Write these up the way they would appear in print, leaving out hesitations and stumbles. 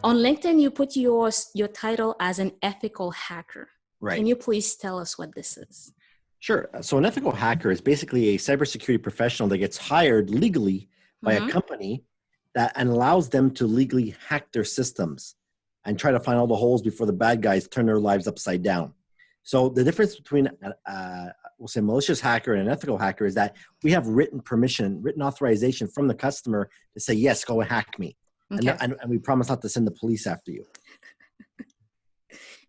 On LinkedIn, you put your title as an ethical hacker. Right. Can you please tell us what this is? Sure. So an ethical hacker is basically a cybersecurity professional that gets hired legally by a company that and allows them to legally hack their systems and try to find all the holes before the bad guys turn their lives upside down. So the difference between, we'll say, malicious hacker and an ethical hacker is that we have written permission, written authorization from the customer to say, yes, go and hack me. Okay. And we promise not to send the police after you.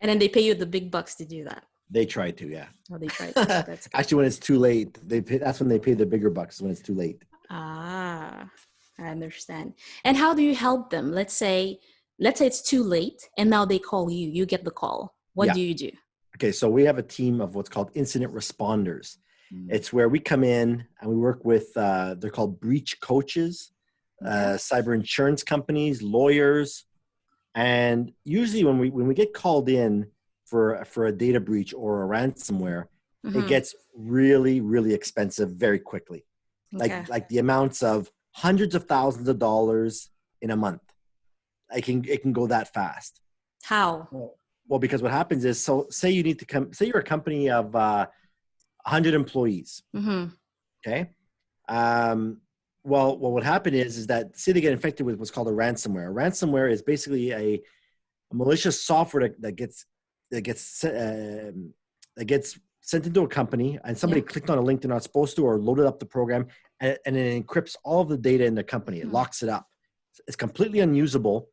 And then they pay you the big bucks to do that. They try to, yeah. Oh, they try to. That's good. Actually, when it's too late, that's when they pay the bigger bucks, when it's too late. Ah, I understand. And how do you help them? Let's say it's too late and now they call you. You get the call. What do you do? Okay, so we have a team of what's called incident responders. It's where we come in and we work with, they're called breach coaches, cyber insurance companies, lawyers. And usually when we get called in for a data breach or a ransomware, it gets really, really expensive very quickly. Okay. Like the amounts of hundreds of thousands of dollars in a month. It can go that fast. How? Well, because what happens is, so say you need to say you're a company of 100 employees. Okay. Well, what would happen is that say they get infected with what's called a ransomware. A ransomware is basically a malicious software that gets sent into a company, and somebody clicked on a link they're not supposed to, or loaded up the program, and it encrypts all of the data in the company. It locks it up. It's completely unusable.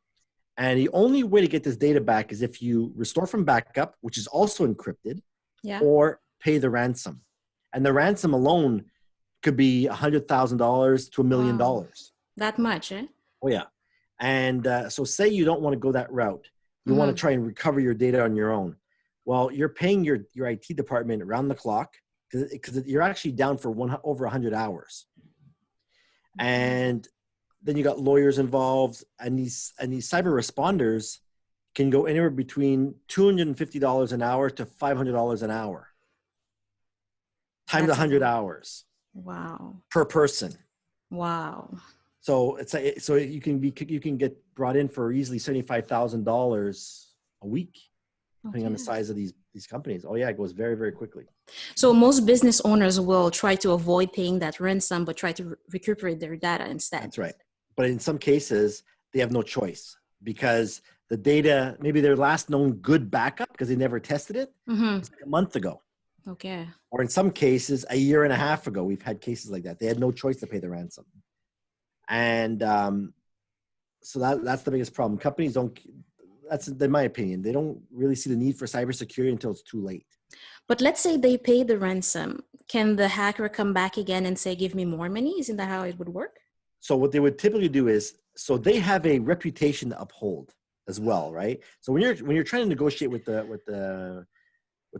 And the only way to get this data back is if you restore from backup, which is also encrypted, or pay the ransom. And the ransom alone could be $100,000 to $1 million. That much, eh? Oh, yeah. And so say you don't want to go that route. You want to try and recover your data on your own. Well, you're paying your IT department around the clock because you're actually down for over 100 hours. And then you got lawyers involved, and these cyber responders can go anywhere between $250 an hour to $500 an hour. Times 100 hours. Wow. Per person. Wow. So so you can get brought in for easily $75,000 a week, depending on the size of these companies. Oh yeah, it goes very, very quickly. So most business owners will try to avoid paying that ransom, but try to recuperate their data instead. That's right. But in some cases, they have no choice because the data, maybe their last known good backup, because they never tested it, was like a month ago. Okay. Or in some cases, a year and a half ago. We've had cases like that. They had no choice to pay the ransom. And so that's the biggest problem. Companies that's in my opinion, they don't really see the need for cybersecurity until it's too late. But let's say they pay the ransom. Can the hacker come back again and say, give me more money? Isn't that how it would work? So what they would typically do is, so they have a reputation to uphold as well, right? So when you're trying to negotiate with the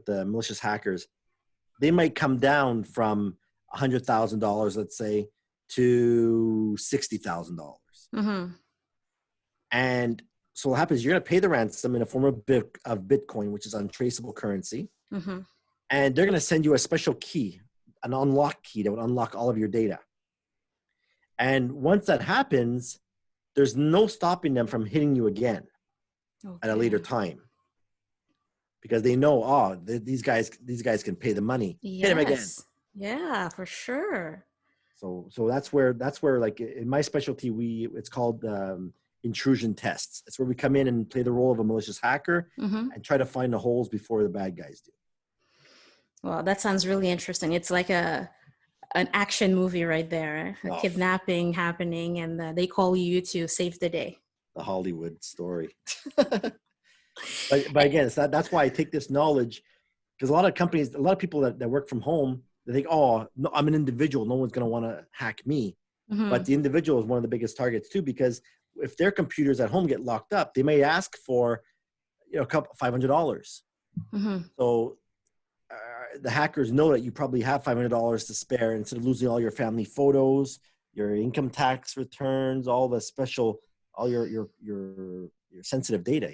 malicious hackers, they might come down from $100,000, let's say, to $60,000. And so what happens, you're going to pay the ransom in a form of Bitcoin, which is untraceable currency. And they're going to send you a special key, an unlock key that would unlock all of your data. And once that happens, there's no stopping them from hitting you again at a later time. Because they know, these guys can pay the money. Yes. Hit them again. Yeah, for sure. So that's where like in my specialty, it's called intrusion tests. It's where we come in and play the role of a malicious hacker and try to find the holes before the bad guys do. Well, that sounds really interesting. It's like an action movie right there, a kidnapping happening, and they call you to save the day. The Hollywood story. But again, that's why I take this knowledge, because a lot of companies, a lot of people that work from home, they think, no, I'm an individual. No one's going to want to hack me. But the individual is one of the biggest targets too, because if their computers at home get locked up, they may ask for, a couple $500. So the hackers know that you probably have $500 to spare instead of losing all your family photos, your income tax returns, all the special, all your sensitive data,